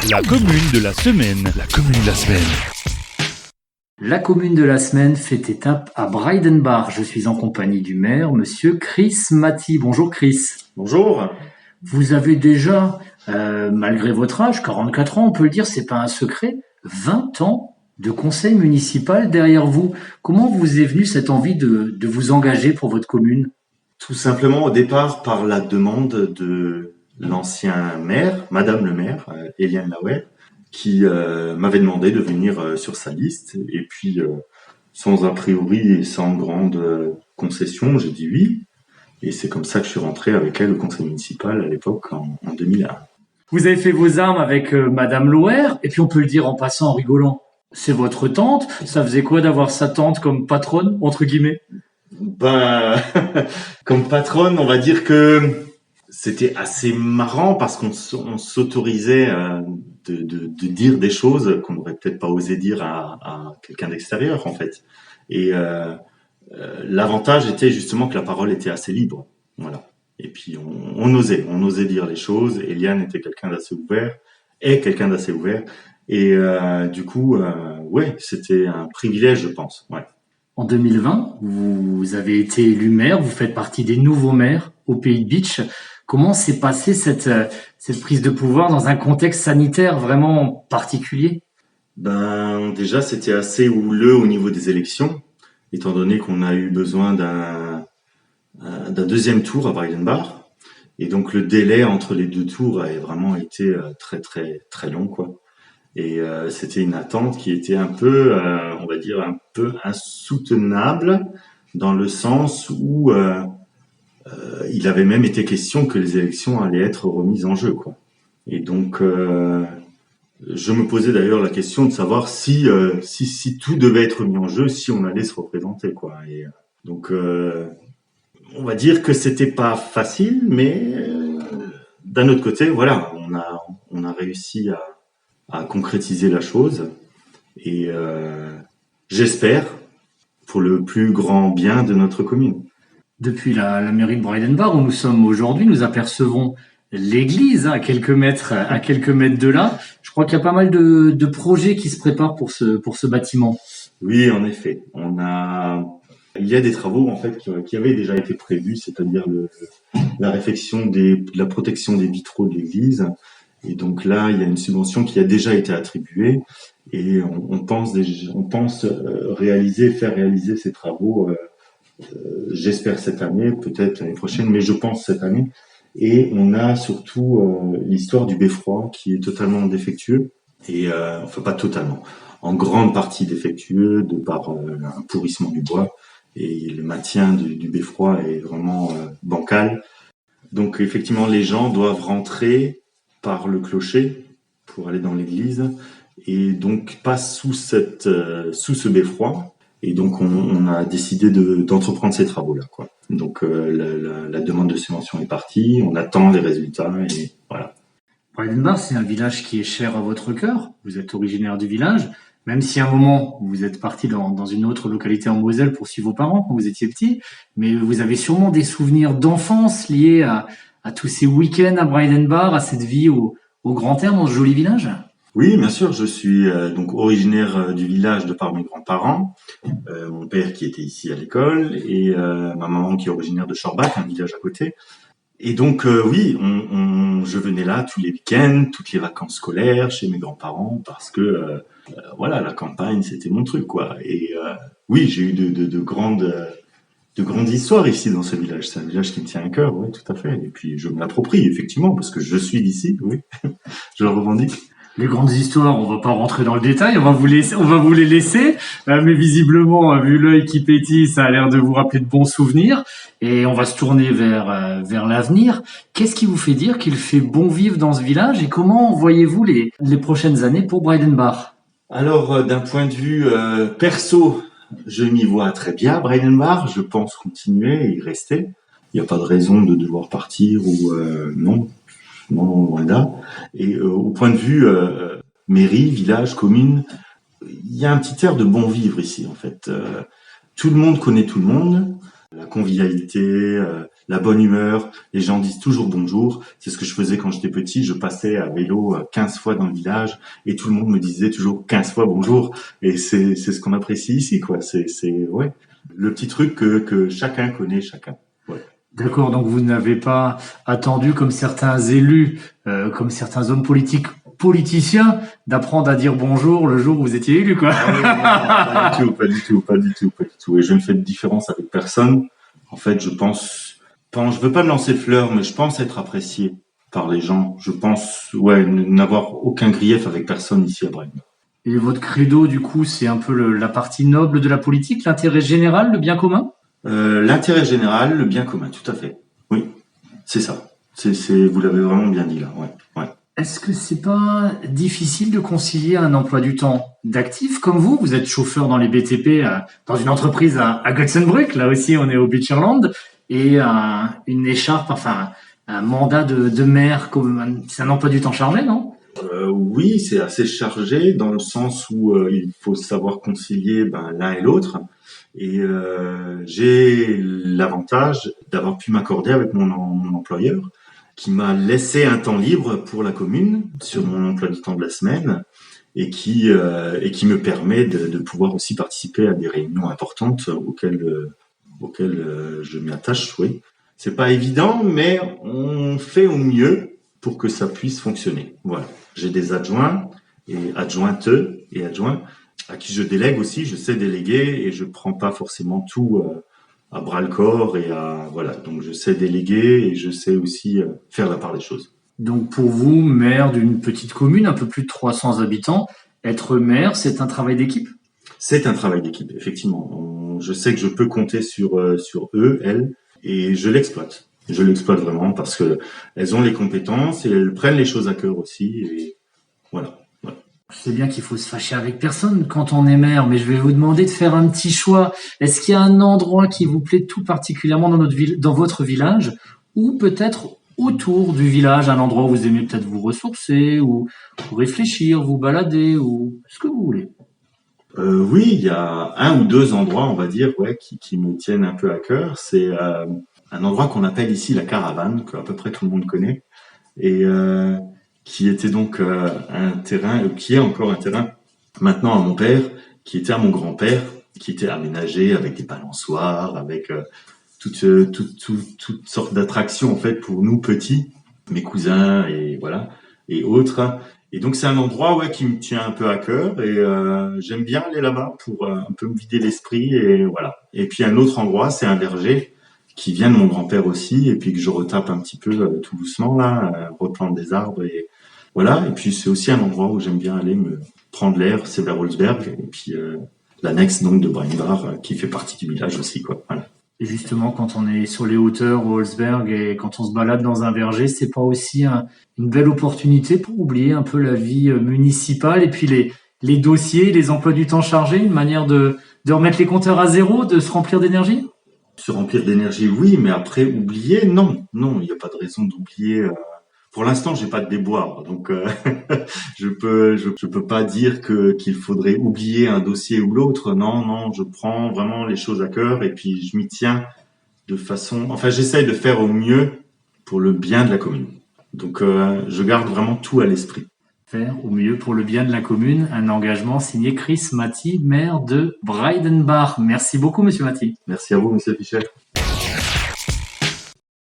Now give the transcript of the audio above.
La commune de la semaine. La commune de la semaine. La commune de la semaine fait étape à Breidenbach. Je suis en compagnie du maire, monsieur Chris Maty. Bonjour Chris. Bonjour. Vous avez déjà, malgré votre âge, 44 ans, on peut le dire, c'est pas un secret, 20 ans de conseil municipal derrière vous. Comment vous est venue cette envie de vous engager pour votre commune? Tout simplement au départ par la demande de l'ancien maire, Madame le maire, Eliane Lauer, qui m'avait demandé de venir sur sa liste. Et puis, sans a priori et sans grande concession, j'ai dit oui. Et c'est comme ça que je suis rentré avec elle au conseil municipal à l'époque, en 2001. Vous avez fait vos armes avec Madame Lauer, et puis on peut le dire en passant, en rigolant. C'est votre tante. Ça faisait quoi d'avoir sa tante comme patronne, entre guillemets? Ben, comme patronne, on va dire que c'était assez marrant parce qu'on s'autorisait de dire des choses qu'on n'aurait peut-être pas osé dire à quelqu'un d'extérieur, en fait. Et l'avantage était justement que la parole était assez libre, voilà. Et puis on osait dire les choses. Eliane était quelqu'un d'assez ouvert, et du coup, ouais, c'était un privilège, je pense. Ouais. En 2020, vous avez été élu maire, vous faites partie des nouveaux maires au Pays de Bitche. Comment s'est passée cette prise de pouvoir dans un contexte sanitaire vraiment particulier? Ben, déjà, c'était assez houleux au niveau des élections, étant donné qu'on a eu besoin d'un deuxième tour à Breidenbach. Et donc, le délai entre les deux tours a vraiment été très, très, très long, quoi. Et c'était une attente qui était un peu, on va dire, un peu insoutenable, dans le sens où il avait même été question que les élections allaient être remises en jeu, quoi. Et donc, je me posais d'ailleurs la question de savoir si tout devait être mis en jeu, si on allait se représenter, quoi. Et donc, on va dire que c'était pas facile, mais d'un autre côté, voilà, on a réussi à concrétiser la chose, et j'espère pour le plus grand bien de notre commune. Depuis la mairie de Breidenbach où nous sommes aujourd'hui, nous apercevons l'église à quelques mètres de là. Je crois qu'il y a pas mal de projets qui se préparent pour ce bâtiment. Oui, en effet, il y a des travaux en fait qui avaient déjà été prévus, c'est-à-dire la réfection de la protection des vitraux de l'église. Et donc là, il y a une subvention qui a déjà été attribuée, et on pense faire réaliser ces travaux. J'espère cette année, peut-être l'année prochaine, mais je pense cette année. Et on a surtout l'histoire du beffroi qui est totalement défectueux, et enfin pas totalement, en grande partie défectueux de par un pourrissement du bois, et le maintien du beffroi est vraiment bancal. Donc effectivement, les gens doivent rentrer par le clocher pour aller dans l'église, et donc pas sous ce beffroi. Et donc on a décidé d'entreprendre ces travaux-là, quoi. Donc la demande de subvention est partie, on attend les résultats, et voilà. Breidenbach, c'est un village qui est cher à votre cœur. Vous êtes originaire du village, même si à un moment vous êtes parti dans une autre localité en Moselle pour suivre vos parents quand vous étiez petit, mais vous avez sûrement des souvenirs d'enfance liés à tous ces week-ends à Breidenbach, à cette vie au grand air dans ce joli village. Oui, bien sûr, je suis donc originaire du village de par mes grands-parents, mon père qui était ici à l'école, et ma maman qui est originaire de Schorbach, un village à côté. Et donc oui, je venais là tous les week-ends, toutes les vacances scolaires chez mes grands-parents, parce que voilà, la campagne c'était mon truc, quoi. Et oui, j'ai eu de grandes histoires ici dans ce village. C'est un village qui me tient à cœur, oui, tout à fait. Et puis je me l'approprie effectivement parce que je suis d'ici, oui, je le revendique. Les grandes histoires, on va pas rentrer dans le détail, on va vous les laisser. Mais visiblement, vu l'œil qui pétille, ça a l'air de vous rappeler de bons souvenirs. Et on va se tourner vers l'avenir. Qu'est-ce qui vous fait dire qu'il fait bon vivre dans ce village, et comment voyez-vous les prochaines années pour Breidenbach? Alors, d'un point de vue perso, je m'y vois très bien à Breidenbach. Je pense continuer et y rester. Il n'y a pas de raison de devoir partir ou non. Non, loin de là. Et au point de vue mairie, village, commune, il y a un petit air de bon vivre ici, en fait. Tout le monde connaît tout le monde. La convivialité, la bonne humeur. Les gens disent toujours bonjour. C'est ce que je faisais quand j'étais petit. Je passais à vélo 15 fois dans le village et tout le monde me disait toujours 15 fois bonjour. Et c'est ce qu'on apprécie ici, quoi. C'est ouais, le petit truc que chacun connaît, chacun. Ouais. D'accord, donc vous n'avez pas attendu, comme certains élus, comme certains hommes politiciens, d'apprendre à dire bonjour le jour où vous étiez élu, quoi. Ah oui, non, pas du tout. Et je ne fais de différence avec personne. En fait, je veux pas me lancer fleurs, mais je pense être apprécié par les gens. Je pense, ouais, n'avoir aucun grief avec personne ici à Braine. Et votre credo, du coup, c'est un peu la partie noble de la politique, l'intérêt général, le bien commun? L'intérêt général, le bien commun, tout à fait. Oui, c'est ça. Vous l'avez vraiment bien dit là. Ouais. Est-ce que c'est pas difficile de concilier un emploi du temps d'actif comme vous êtes chauffeur dans les BTP dans une entreprise à Gothenburg, là aussi on est au Beacherland, et une écharpe, enfin un mandat de maire, c'est un emploi du temps chargé, non? Oui, c'est assez chargé dans le sens où il faut savoir concilier l'un et l'autre. Et j'ai l'avantage d'avoir pu m'accorder avec mon employeur, qui m'a laissé un temps libre pour la commune sur mon emploi du temps de la semaine et qui me permet de pouvoir aussi participer à des réunions importantes auxquelles je m'y attache. Oui, c'est pas évident, mais on fait au mieux pour que ça puisse fonctionner. Voilà, j'ai des adjoints et adjointes et adjoints à qui je délègue aussi. Je sais déléguer et je prends pas forcément tout à bras le corps voilà. Donc je sais déléguer et je sais aussi faire la part des choses. Donc pour vous, maire d'une petite commune, un peu plus de 300 habitants, être maire, c'est un travail d'équipe? C'est un travail d'équipe, effectivement. Je sais que je peux compter sur eux, elles, et je l'exploite. Je l'exploite vraiment parce que elles ont les compétences et elles prennent les choses à cœur aussi. Et voilà. Je sais bien qu'il faut se fâcher avec personne quand on est maire, mais je vais vous demander de faire un petit choix. Est-ce qu'il y a un endroit qui vous plaît tout particulièrement dans votre village, ou peut-être autour du village, un endroit où vous aimez peut-être vous ressourcer, ou réfléchir, vous balader, ou ce que vous voulez? Oui, il y a un ou deux endroits, on va dire, ouais, qui me tiennent un peu à cœur. C'est un endroit qu'on appelle ici la Caravane, que à peu près tout le monde connaît, et qui était donc un terrain, qui est encore un terrain maintenant à mon père, qui était à mon grand-père, qui était aménagé avec des balançoires, avec toutes sortes d'attractions en fait pour nous petits, mes cousins et voilà et autres. Et donc c'est un endroit qui me tient un peu à cœur et j'aime bien aller là-bas pour un peu me vider l'esprit et voilà. Et puis un autre endroit, c'est un verger qui vient de mon grand-père aussi et puis que je retape un petit peu tout doucement là, replante des arbres et voilà. Et puis c'est aussi un endroit où j'aime bien aller me prendre l'air, c'est vers Olsberg et puis l'annexe donc de Brainbar qui fait partie du village aussi quoi. Voilà. Et justement, quand on est sur les hauteurs au Holzberg et quand on se balade dans un verger, c'est pas aussi une belle opportunité pour oublier un peu la vie municipale et puis les dossiers, les emplois du temps chargés, une manière de remettre les compteurs à zéro, de se remplir d'énergie? Se remplir d'énergie, oui, mais après oublier, non, il n'y a pas de raison d'oublier. Pour l'instant, j'ai pas de déboire, donc je peux pas dire qu'il faudrait oublier un dossier ou l'autre. Non, je prends vraiment les choses à cœur et puis je m'y tiens de façon. Enfin, j'essaye de faire au mieux pour le bien de la commune. Donc, je garde vraiment tout à l'esprit. Faire au mieux pour le bien de la commune, un engagement signé Chris Maty, maire de Breidenbach. Merci beaucoup, Monsieur Maty. Merci à vous, Monsieur Fischer.